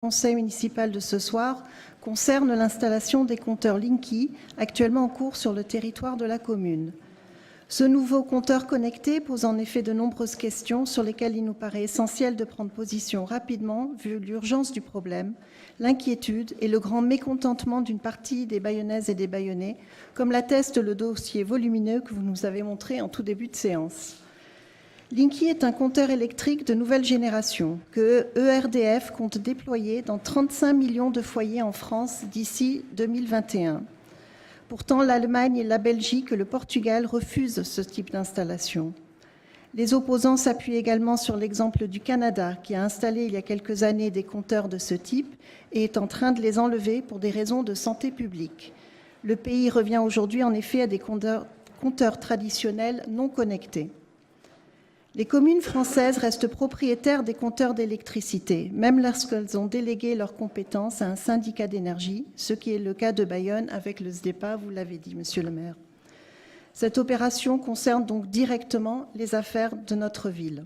Conseil municipal de ce soir concerne l'installation des compteurs Linky, actuellement en cours sur le territoire de la commune. Ce nouveau compteur connecté pose en effet de nombreuses questions sur lesquelles il nous paraît essentiel de prendre position rapidement, vu l'urgence du problème, l'inquiétude et le grand mécontentement d'une partie des Bayonnaises et des Bayonnais, comme l'atteste le dossier volumineux que vous nous avez montré en tout début de séance. Linky est un compteur électrique de nouvelle génération que ERDF compte déployer dans 35 millions de foyers en France d'ici 2021. Pourtant, l'Allemagne, la Belgique et le Portugal refusent ce type d'installation. Les opposants s'appuient également sur l'exemple du Canada, qui a installé il y a quelques années des compteurs de ce type et est en train de les enlever pour des raisons de santé publique. Le pays revient aujourd'hui en effet à des compteurs traditionnels non connectés. Les communes françaises restent propriétaires des compteurs d'électricité, même lorsqu'elles ont délégué leurs compétences à un syndicat d'énergie, ce qui est le cas de Bayonne avec le SDEPA, vous l'avez dit, monsieur le maire. Cette opération concerne donc directement les affaires de notre ville.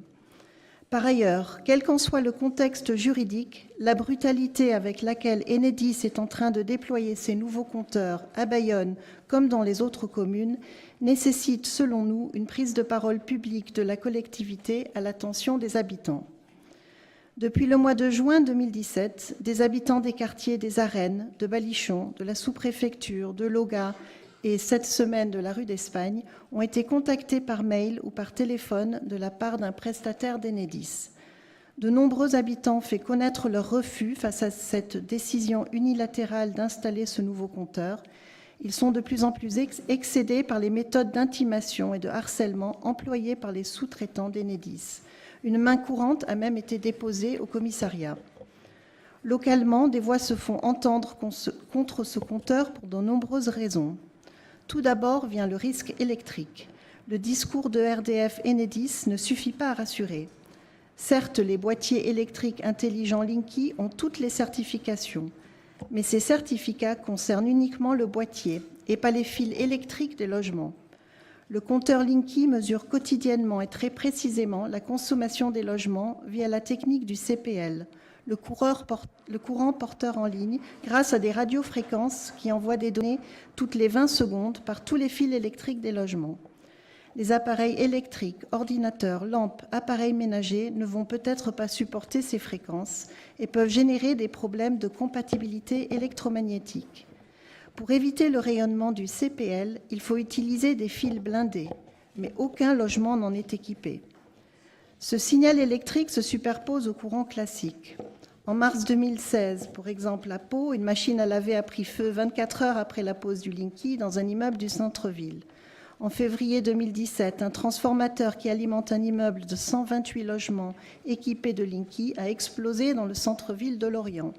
Par ailleurs, quel qu'en soit le contexte juridique, la brutalité avec laquelle Enedis est en train de déployer ses nouveaux compteurs à Bayonne comme dans les autres communes nécessite, selon nous, une prise de parole publique de la collectivité à l'attention des habitants. Depuis le mois de juin 2017, des habitants des quartiers des Arènes, de Balichon, de la sous-préfecture, de Loga et cette semaine de la rue d'Espagne ont été contactés par mail ou par téléphone de la part d'un prestataire d'Enedis. De nombreux habitants ont fait connaître leur refus face à cette décision unilatérale d'installer ce nouveau compteur. Ils sont de plus en plus excédés par les méthodes d'intimation et de harcèlement employées par les sous-traitants d'Enedis. Une main courante a même été déposée au commissariat. Localement, des voix se font entendre contre ce compteur pour de nombreuses raisons. Tout d'abord vient le risque électrique. Le discours de RDF Enedis ne suffit pas à rassurer. Certes, les boîtiers électriques intelligents Linky ont toutes les certifications, mais ces certificats concernent uniquement le boîtier et pas les fils électriques des logements. Le compteur Linky mesure quotidiennement et très précisément la consommation des logements via la technique du CPL, le courant porteur en ligne, grâce à des radiofréquences qui envoient des données toutes les 20 secondes par tous les fils électriques des logements. Les appareils électriques, ordinateurs, lampes, appareils ménagers ne vont peut-être pas supporter ces fréquences et peuvent générer des problèmes de compatibilité électromagnétique. Pour éviter le rayonnement du CPL, il faut utiliser des fils blindés, mais aucun logement n'en est équipé. Ce signal électrique se superpose au courant classique. En mars 2016, pour exemple, à Pau, une machine à laver a pris feu 24 heures après la pose du Linky dans un immeuble du centre-ville. En février 2017, un transformateur qui alimente un immeuble de 128 logements équipés de Linky a explosé dans le centre-ville de Lorient.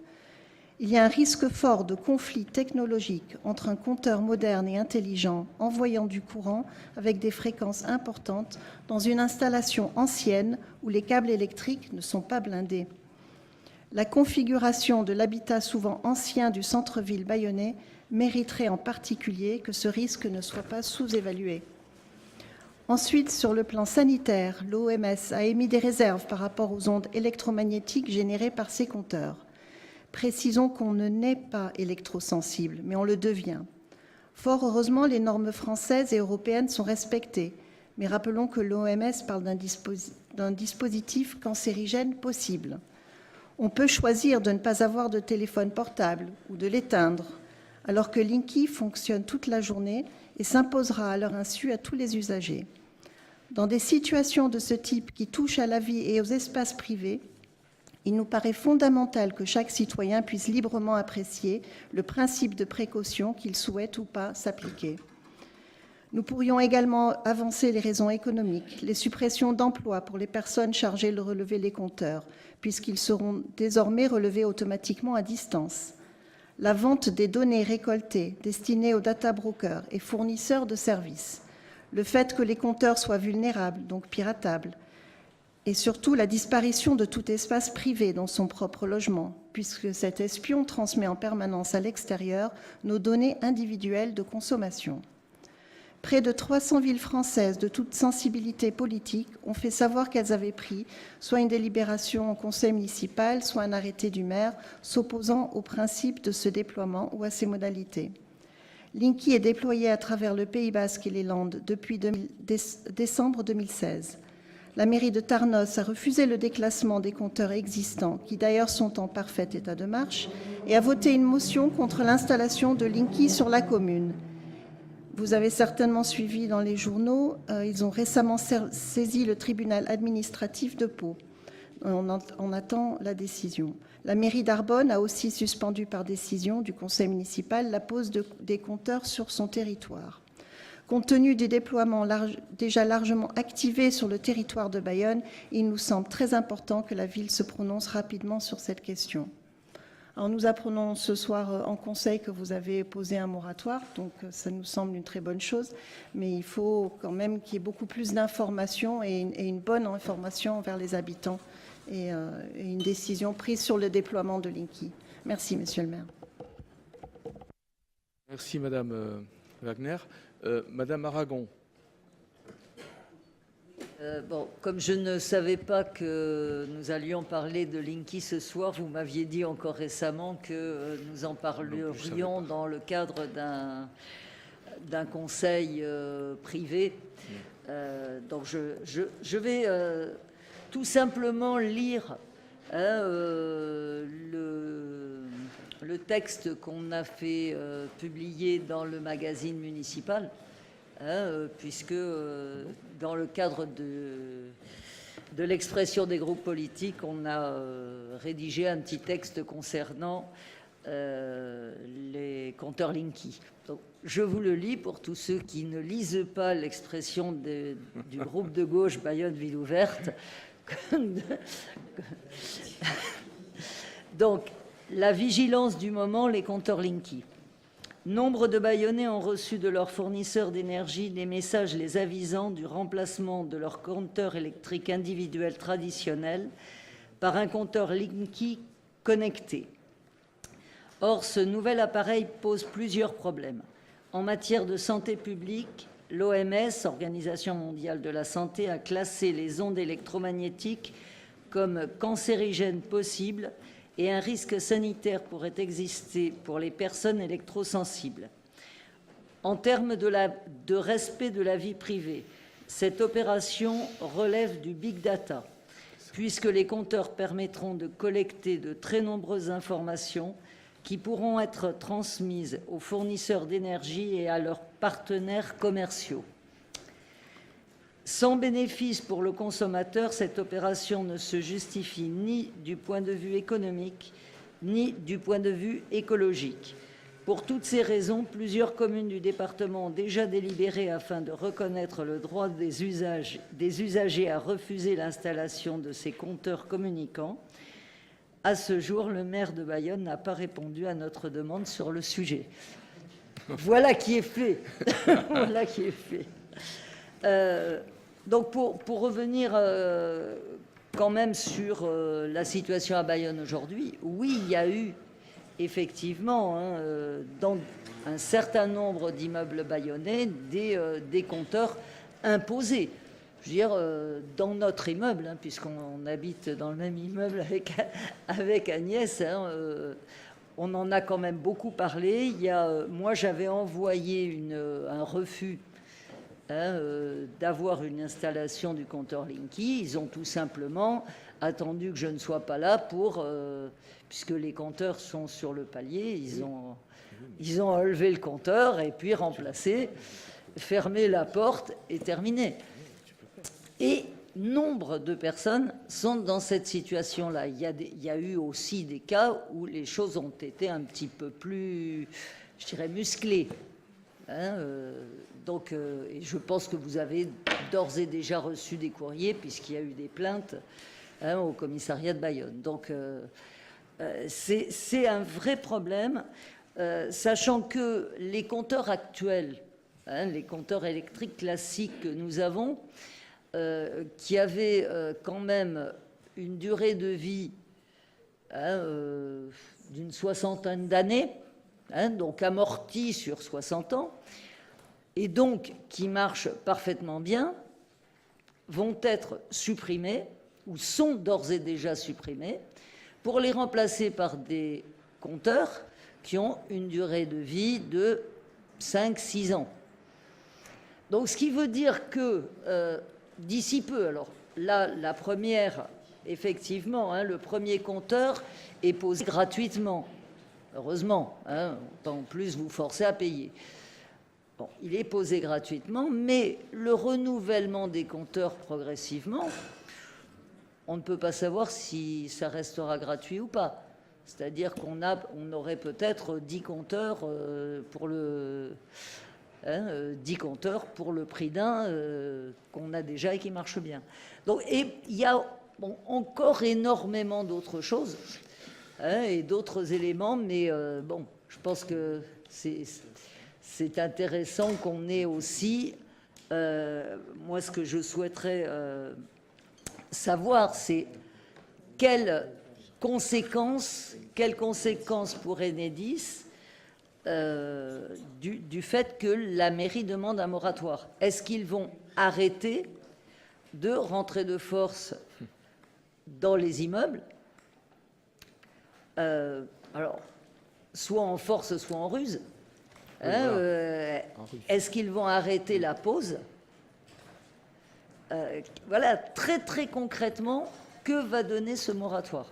Il y a un risque fort de conflit technologique entre un compteur moderne et intelligent envoyant du courant avec des fréquences importantes dans une installation ancienne où les câbles électriques ne sont pas blindés. La configuration de l'habitat souvent ancien du centre-ville bayonnais mériterait en particulier que ce risque ne soit pas sous-évalué. Ensuite, sur le plan sanitaire, l'OMS a émis des réserves par rapport aux ondes électromagnétiques générées par ces compteurs. Précisons qu'on ne naît pas électrosensible, mais on le devient. Fort heureusement, les normes françaises et européennes sont respectées, mais rappelons que l'OMS parle d'un dispositif cancérigène possible. On peut choisir de ne pas avoir de téléphone portable ou de l'éteindre, alors que Linky fonctionne toute la journée et s'imposera à leur insu à tous les usagers. Dans des situations de ce type qui touchent à la vie et aux espaces privés, il nous paraît fondamental que chaque citoyen puisse librement apprécier le principe de précaution qu'il souhaite ou pas s'appliquer. Nous pourrions également avancer les raisons économiques, les suppressions d'emplois pour les personnes chargées de relever les compteurs, puisqu'ils seront désormais relevés automatiquement à distance. La vente des données récoltées destinées aux data brokers et fournisseurs de services. Le fait que les compteurs soient vulnérables, donc piratables, et surtout la disparition de tout espace privé dans son propre logement, puisque cet espion transmet en permanence à l'extérieur nos données individuelles de consommation. Près de 300 villes françaises de toute sensibilité politique ont fait savoir qu'elles avaient pris soit une délibération en conseil municipal, soit un arrêté du maire s'opposant au principe de ce déploiement ou à ses modalités. Linky est déployé à travers le Pays Basque et les Landes depuis décembre 2016. La mairie de Tarnos a refusé le déclassement des compteurs existants, qui d'ailleurs sont en parfait état de marche, et a voté une motion contre l'installation de Linky sur la commune. Vous avez certainement suivi dans les journaux, ils ont récemment saisi le tribunal administratif de Pau. On attend la décision. La mairie d'Arbonne a aussi suspendu par décision du conseil municipal la pose des compteurs sur son territoire. Compte tenu des déploiements déjà largement activés sur le territoire de Bayonne, il nous semble très important que la ville se prononce rapidement sur cette question. Alors nous apprenons ce soir en conseil que vous avez posé un moratoire, donc ça nous semble une très bonne chose, mais il faut quand même qu'il y ait beaucoup plus d'informations et une bonne information envers les habitants et une décision prise sur le déploiement de Linky. Merci, Monsieur le maire. Merci, Madame Wagner. Madame Aragon. Comme je ne savais pas que nous allions parler de Linky ce soir, vous m'aviez dit encore récemment que nous en parlerions dans le cadre d'un conseil privé. Donc je vais tout simplement lire le texte qu'on a fait publier dans le magazine municipal, puisque dans le cadre de l'expression des groupes politiques, on a rédigé un petit texte concernant les compteurs Linky. Donc, je vous le lis pour tous ceux qui ne lisent pas l'expression du groupe de gauche Bayonne Ville Ouverte. Donc, la vigilance du moment, les compteurs Linky. Nombre de Bayonnais ont reçu de leurs fournisseurs d'énergie des messages les avisant du remplacement de leur compteur électrique individuel traditionnel par un compteur Linky connecté. Or, ce nouvel appareil pose plusieurs problèmes. En matière de santé publique, l'OMS, Organisation mondiale de la santé, a classé les ondes électromagnétiques comme cancérigènes possibles et un risque sanitaire pourrait exister pour les personnes électrosensibles. En termes de respect de la vie privée, cette opération relève du big data, puisque les compteurs permettront de collecter de très nombreuses informations qui pourront être transmises aux fournisseurs d'énergie et à leurs partenaires commerciaux. Sans bénéfice pour le consommateur, cette opération ne se justifie ni du point de vue économique, ni du point de vue écologique. Pour toutes ces raisons, plusieurs communes du département ont déjà délibéré afin de reconnaître le droit des usagers à refuser l'installation de ces compteurs communicants. À ce jour, le maire de Bayonne n'a pas répondu à notre demande sur le sujet. Voilà qui est fait. Voilà qui est fait. Donc, pour revenir quand même sur la situation à Bayonne aujourd'hui, oui, il y a eu effectivement dans un certain nombre d'immeubles bayonnais des compteurs imposés. Je veux dire, dans notre immeuble, puisqu'on habite dans le même immeuble avec Agnès, on en a quand même beaucoup parlé. Moi, j'avais envoyé un refus d'avoir une installation du compteur Linky. Ils ont tout simplement attendu que je ne sois pas là puisque les compteurs sont sur le palier, ils ont enlevé le compteur et puis remplacé, fermé la porte et terminé. Et nombre de personnes sont dans cette situation-là. Il y a eu aussi des cas où les choses ont été un petit peu plus, je dirais, musclées. Donc, et je pense que vous avez d'ores et déjà reçu des courriers puisqu'il y a eu des plaintes au commissariat de Bayonne. Donc, c'est un vrai problème, sachant que les compteurs actuels, les compteurs électriques classiques que nous avons, qui avaient quand même une durée de vie d'une soixantaine d'années, donc amortis sur 60 ans, et donc qui marchent parfaitement bien, vont être supprimés, ou sont d'ores et déjà supprimés, pour les remplacer par des compteurs qui ont une durée de vie de 5-6 ans. Donc, ce qui veut dire que d'ici peu, alors là, la première, effectivement, hein, le premier compteur est posé gratuitement. Heureusement, hein, pas en plus vous forcer à payer. Bon, il est posé gratuitement, mais le renouvellement des compteurs progressivement, on ne peut pas savoir si ça restera gratuit ou pas. C'est-à-dire on aurait peut-être 10 compteurs pour le 10 compteurs pour le prix d'un qu'on a déjà et qui marche bien. Donc, et il y a encore énormément d'autres choses et d'autres éléments, mais bon, je pense que c'est intéressant qu'on ait aussi, moi ce que je souhaiterais savoir, c'est quelles conséquences pour Enedis du fait que la mairie demande un moratoire. Est-ce qu'ils vont arrêter de rentrer de force dans les immeubles, alors, soit en force, soit en ruse, Oui, hein, voilà. est-ce qu'ils vont arrêter la pause? Voilà, très très concrètement, que va donner ce moratoire?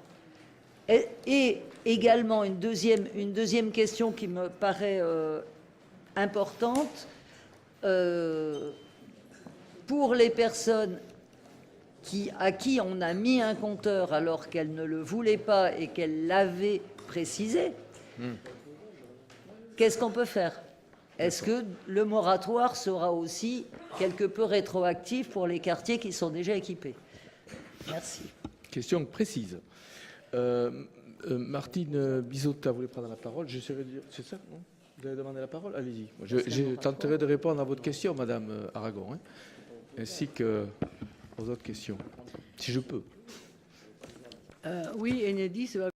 Et également une deuxième question qui me paraît importante, pour les personnes à qui on a mis un compteur alors qu'elles ne le voulaient pas et qu'elles l'avaient précisé, qu'est-ce qu'on peut faire? Est-ce que le moratoire sera aussi quelque peu rétroactif pour les quartiers qui sont déjà équipés? Merci. Question précise. Martine Bizotta voulait prendre la parole. J'essaierai de dire. C'est ça, non? Vous avez demandé la parole? Allez-y. Je tenterai de répondre à votre question, Madame Aragon, hein, ainsi que aux autres questions, si je peux. Oui, Enedis va